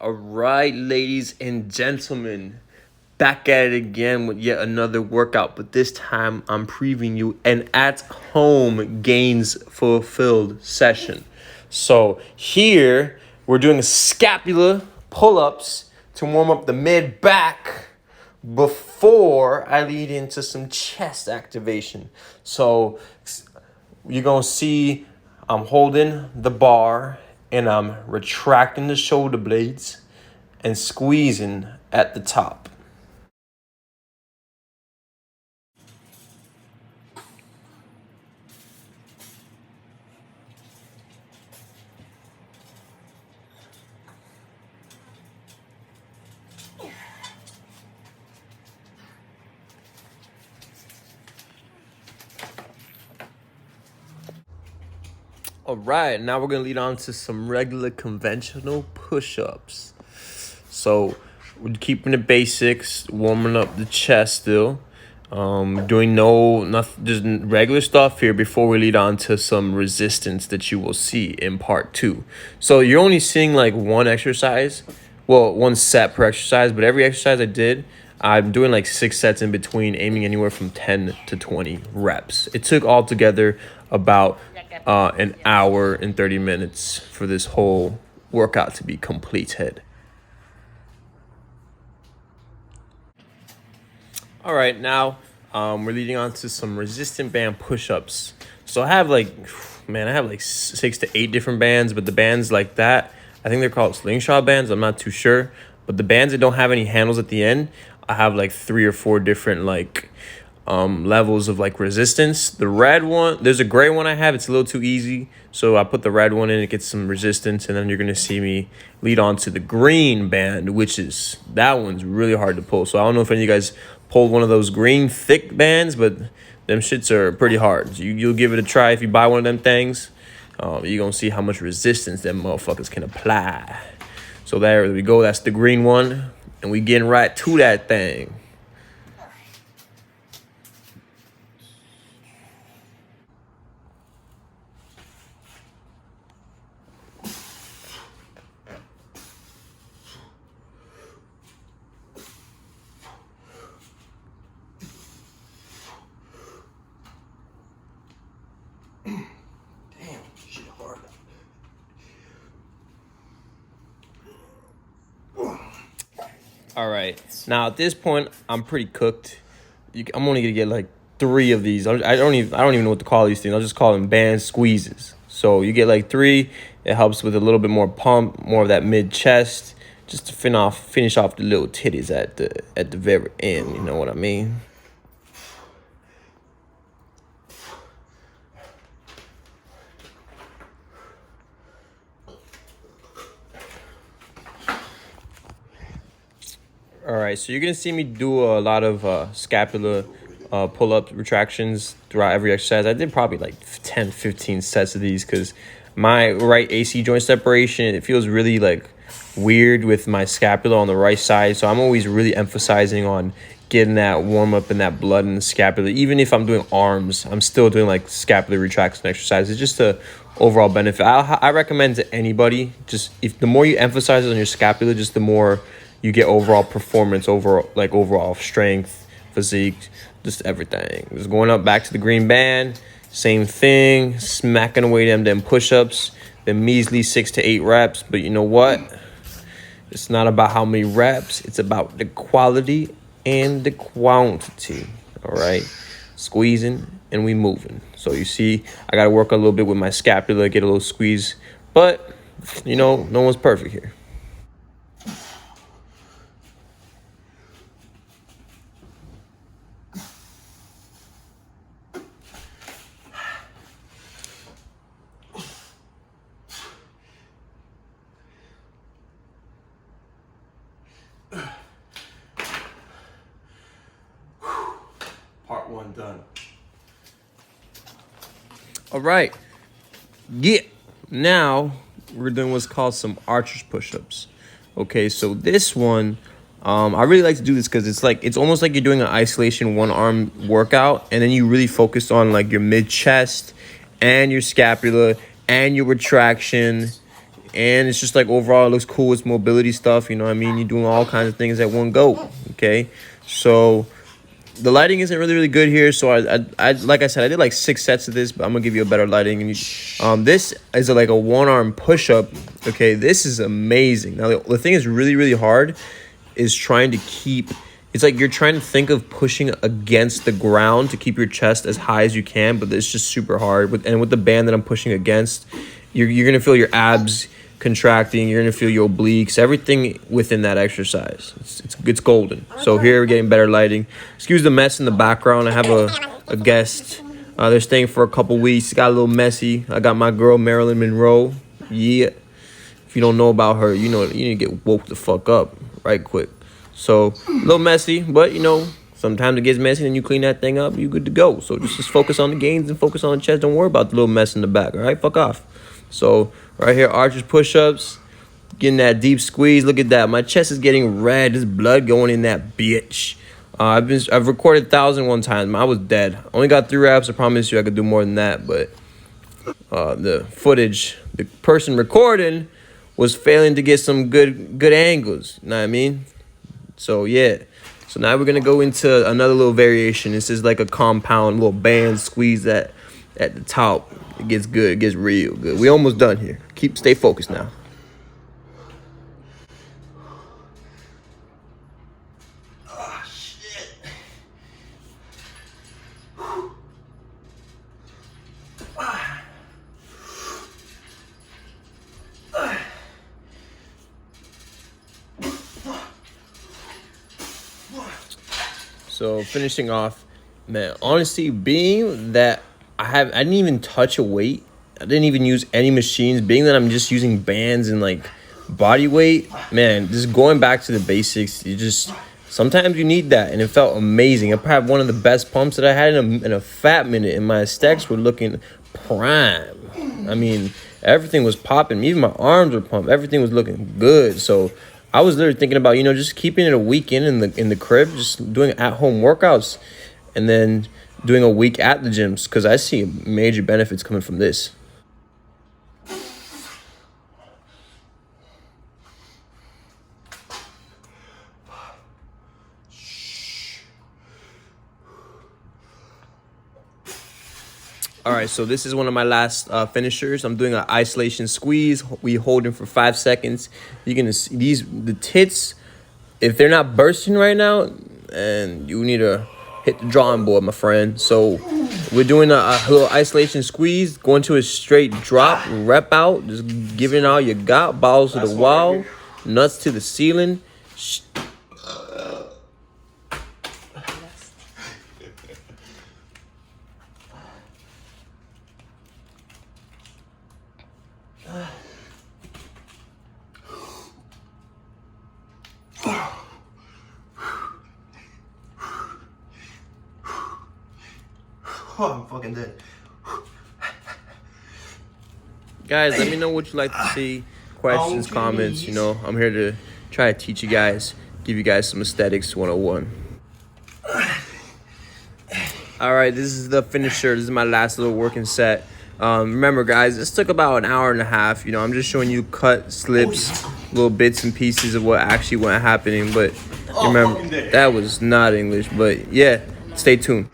All right, ladies and gentlemen, back at it again with yet another workout, but this time I'm previewing you an at home gains fulfilled session. So, here we're doing scapula pull ups to warm up the mid back before I lead into some chest activation. So, you're gonna see I'm holding the bar and I'm retracting the shoulder blades and squeezing at the top. All right, now we're gonna lead on to some regular conventional push-ups. So we're keeping the basics, warming up the chest still. Doing nothing, just regular stuff here before we lead on to some resistance that you will see in part two. So you're only seeing like one exercise, well, one set per exercise, but every exercise I did, I'm doing like 6 sets in between, aiming anywhere from 10 to 20 reps. It took altogether about an hour and 30 minutes for this whole workout to be completed. All right, now we're leading on to some resistant band push-ups. So I have like 6 to 8 different bands, but the bands like that, I think they're called slingshot bands. I'm not too sure, but the bands that don't have any handles at the end, I have like 3 or 4 different levels of like resistance. The red one, there's a gray one I have. It's a little too easy, so I put the red one in. It gets some resistance, and then you're gonna see me lead on to the green band, which is that one's really hard to pull. So I don't know if any of you guys pulled one of those green thick bands, but them shits are pretty hard. So you'll give it a try if you buy one of them things. You're gonna see how much resistance them motherfuckers can apply. So there we go. That's the green one, and we getting right to that thing. Shit hard. All right. Now at this point, I'm pretty cooked. I'm only gonna get like 3 of these. I don't even know what to call these things. I'll just call them band squeezes. So you get like 3. It helps with a little bit more pump, more of that mid chest, just to finish off the little titties at the very end. You know what I mean? All right, so you're gonna see me do a lot of scapula pull-up retractions throughout every exercise. I did probably like 10, 15 sets of these because my right AC joint separation, it feels really like weird with my scapula on the right side. So I'm always really emphasizing on getting that warm up and that blood in the scapula. Even if I'm doing arms, I'm still doing like scapular retraction exercises just to overall benefit. I recommend to anybody, just if the more you emphasize on your scapula, just the more you get overall performance, overall strength, physique, just everything. Just going up back to the green band, same thing, smacking away them push-ups, the measly 6 to 8 reps. But you know what? It's not about how many reps, it's about the quality and the quantity. All right, squeezing and we moving. So you see, I gotta work a little bit with my scapula, get a little squeeze, but you know, no one's perfect here. Part 1 done. All right. Yeah. Now we're doing what's called some archer's push-ups. Okay, so this one, I really like to do this because it's almost like you're doing an isolation one arm workout, and then you really focus on like your mid chest and your scapula and your retraction. and it's just like overall it looks cool. It's mobility stuff, you know what I mean? You're doing all kinds of things at one go, okay? So the lighting isn't really good here, so I like I said, I did like 6 sets of this, but I'm gonna give you a better lighting. And this is like a one-arm push-up. Okay, this is amazing. Now the thing is really hard is trying to keep. It's like you're trying to think of pushing against the ground to keep your chest as high as you can, but it's just super hard. With the band that I'm pushing against, you're gonna feel your abs contracting. You're gonna feel your obliques, everything within that exercise. It's golden. So here we're getting better lighting. Excuse the mess in the background. I have a guest. They're staying for a couple weeks. It got a little messy. I got my girl Marilyn Monroe. Yeah. If you don't know about her, you know you need to get woke the fuck up right quick. So a little messy, but you know, sometimes it gets messy and you clean that thing up, you good to go. So just focus on the gains and focus on the chest. Don't worry about the little mess in the back, all right? Fuck off. So right here, arches, push-ups, getting that deep squeeze. Look at that. My chest is getting red. There's blood going in that bitch. I've recorded 1,000 one time. I was dead. Only got 3 reps. I promise you I could do more than that, but the footage, the person recording was failing to get some good angles. You know what I mean? So yeah. So now we're gonna go into another little variation. This is like a compound little band squeeze that at the top. It gets good. It gets real good. We almost done here. Stay focused now. Oh shit. So finishing off, man, honestly, being that I didn't even touch a weight. I didn't even use any machines. Being that I'm just using bands and like body weight, man, just going back to the basics. Sometimes you need that, and it felt amazing. I probably had one of the best pumps that I had in a fat minute, and my stacks were looking prime. I mean, everything was popping. Even my arms were pumped. Everything was looking good. So I was literally thinking about, you know, just keeping it a week in the crib, just doing at-home workouts, and then doing a week at the gyms, because I see major benefits coming from this. All right, so this is one of my last finishers. I'm doing an isolation squeeze. We hold them for 5 seconds. You're gonna see the tits. If they're not bursting right now, and you need to hit the drawing board, my friend. So we're doing a little isolation squeeze, going to a straight drop, rep out, just giving all you got, balls to the wall, nuts to the ceiling. Oh, I'm fucking dead. Guys, let me know what you like to see. Questions, comments, you know. I'm here to try to teach you guys, give you guys some aesthetics 101. All right, this is the finisher. This is my last little working set. Remember, guys, this took about an hour and a half. You know, I'm just showing you cut, slips, little bits and pieces of what actually went happening. But remember, that was not English. But yeah, stay tuned.